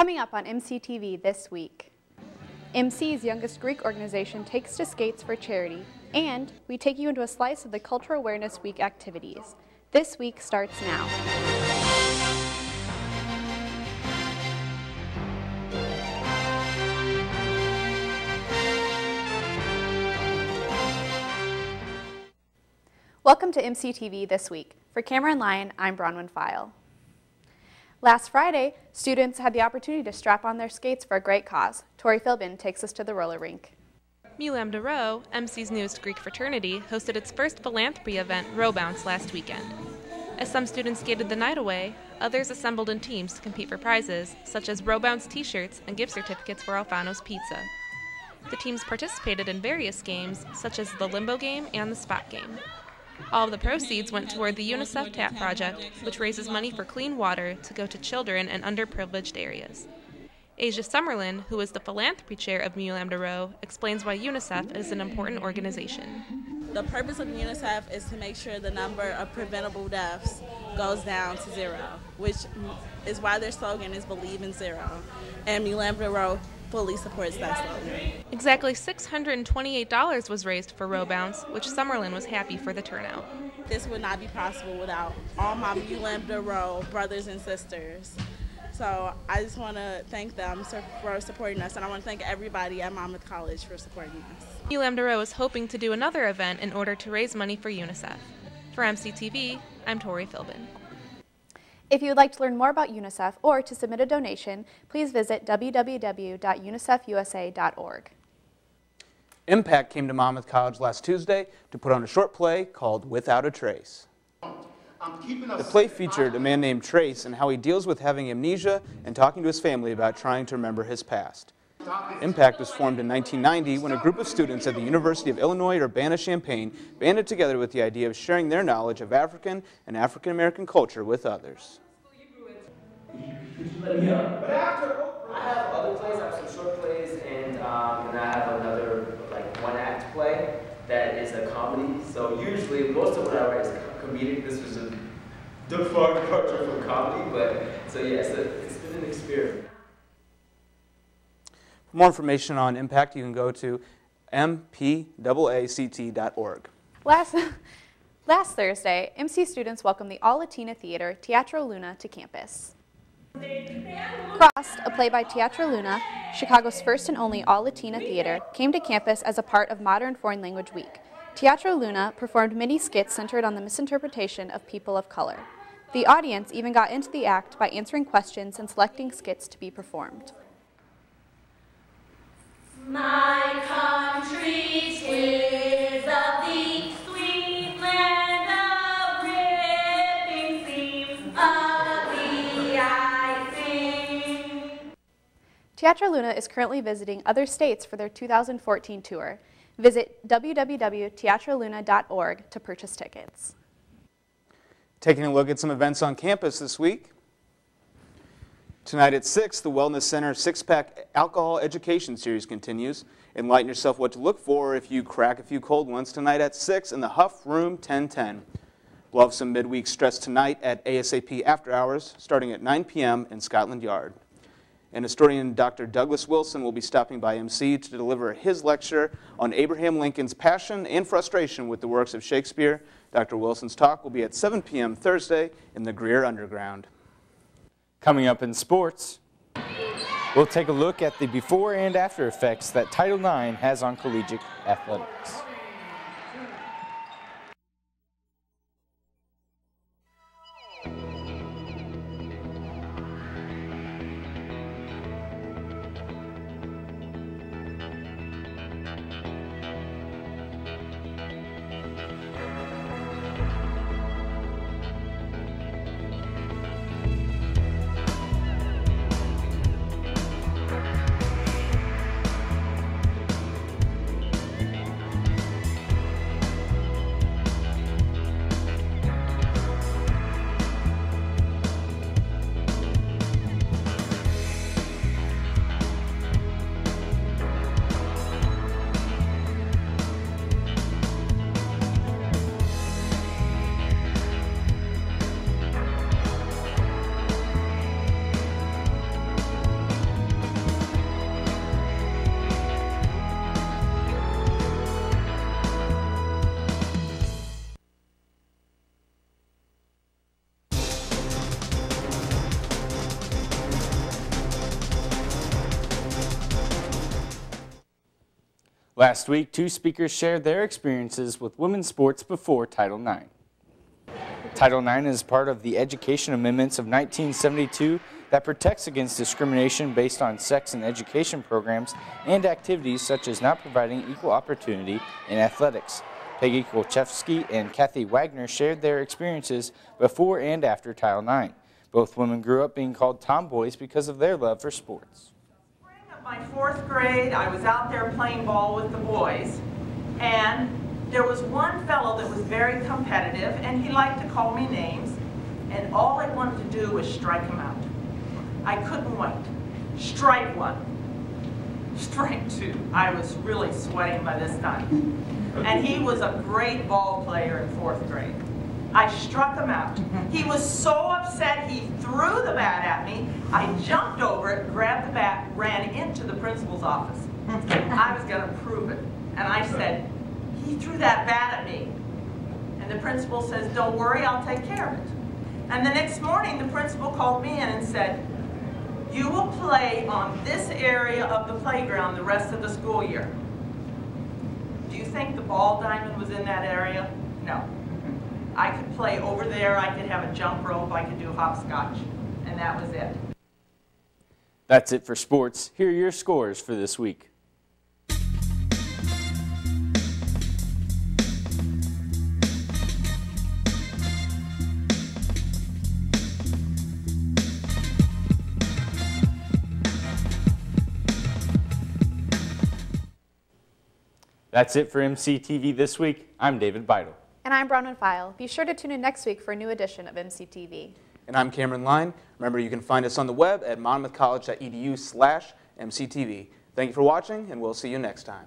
Coming up on MCTV this week, MC's youngest Greek organization takes to skates for charity, and we take you into a slice of the Cultural Awareness Week activities. This week starts now. Welcome to MCTV This Week. For Camera and Lion, I'm Bronwyn File. Last Friday, students had the opportunity to strap on their skates for a great cause. Tori Philbin takes us to the roller rink. Mu Lambda Rho, MC's newest Greek fraternity, hosted its first philanthropy event, Row Bounce, last weekend. As some students skated the night away, others assembled in teams to compete for prizes, such as Row Bounce t-shirts and gift certificates for Alfano's Pizza. The teams participated in various games, such as the Limbo game and the Spot game. All of the proceeds went toward the UNICEF TAP project, which raises money for clean water to go to children in underprivileged areas. Asia Summerlin, who is the philanthropy chair of Mu Lambda Rho, explains why UNICEF is an important organization. The purpose of UNICEF is to make sure the number of preventable deaths goes down to zero, which is why their slogan is Believe in Zero. And Mu Lambda Rho fully supports that slogan. Exactly $628 was raised for Row Bounce, which Summerlin was happy for the turnout. This would not be possible without all my Mu Lambda Rho brothers and sisters. So I just want to thank them for supporting us, and I want to thank everybody at Monmouth College for supporting us. Mu Lambda Rho is hoping to do another event in order to raise money for UNICEF. For MCTV, I'm Tori Philbin. If you would like to learn more about UNICEF or to submit a donation, please visit www.unicefusa.org. Impact came to Monmouth College last Tuesday to put on a short play called Without a Trace. The play featured a man named Trace and how he deals with having amnesia and talking to his family about trying to remember his past. Impact was formed in 1990 when a group of students at the University of Illinois Urbana-Champaign banded together with the idea of sharing their knowledge of African and African-American culture with others. But after, I have other plays, I have some short plays, and I have another one-act play that is a comedy. So usually, most of what I write is comedic. This was a far departure from comedy, but so yeah, so it's been an experiment. For more information on Impact, you can go to mpaact.org. Last Thursday, MC students welcomed the all-Latina theater Tatre Luna to campus. Crossed, a play by Tatre Luna, Chicago's first and only all-Latina theater, came to campus as a part of Modern Foreign Language Week. Tatre Luna performed mini skits centered on the misinterpretation of people of color. The audience even got into the act by answering questions and selecting skits to be performed. My country, 'tis of thee, sweet land of ripping seams, of thee I sing. Tatre Luna is currently visiting other states for their 2014 tour. Visit www.teatreluna.org to purchase tickets. Taking a look at some events on campus this week. Tonight at 6, the Wellness Center six-pack alcohol education series continues. Enlighten yourself what to look for if you crack a few cold ones tonight at 6 in the Huff Room 1010. We'll have some midweek stress tonight at ASAP After Hours starting at 9 p.m. in Scotland Yard. And historian Dr. Douglas Wilson will be stopping by MC to deliver his lecture on Abraham Lincoln's passion and frustration with the works of Shakespeare. Dr. Wilson's talk will be at 7 p.m. Thursday in the Greer Underground. Coming up in sports, we'll take a look at the before and after effects that Title IX has on collegiate athletics. Last week, 2 speakers shared their experiences with women's sports before Title IX. Title IX is part of the Education Amendments of 1972 that protects against discrimination based on sex in education programs and activities such as not providing equal opportunity in athletics. Peggy Kolchevsky and Kathy Wagner shared their experiences before and after Title IX. Both women grew up being called tomboys because of their love for sports. In my 4th grade, I was out there playing ball with the boys, and there was one fellow that was very competitive, and he liked to call me names, and all I wanted to do was strike him out. I couldn't wait. Strike 1. Strike 2. I was really sweating by this time. And he was a great ball player in 4th grade. I struck him out. He was so upset he threw the bat at me. I jumped over it, grabbed the bat, ran into the principal's office. I was going to prove it. And I said, he threw that bat at me. And the principal says, don't worry, I'll take care of it. And the next morning, the principal called me in and said, you will play on this area of the playground the rest of the school year. Do you think the ball diamond was in that area? No. I could play over there, I could have a jump rope, I could do hopscotch, and that was it. That's it for sports. Here are your scores for this week. That's it for MCTV this week. I'm David Beidel. And I'm Bronwyn File. Be sure to tune in next week for a new edition of MCTV. And I'm Cameron Line. Remember, you can find us on the web at monmouthcollege.edu/MCTV. Thank you for watching, and we'll see you next time.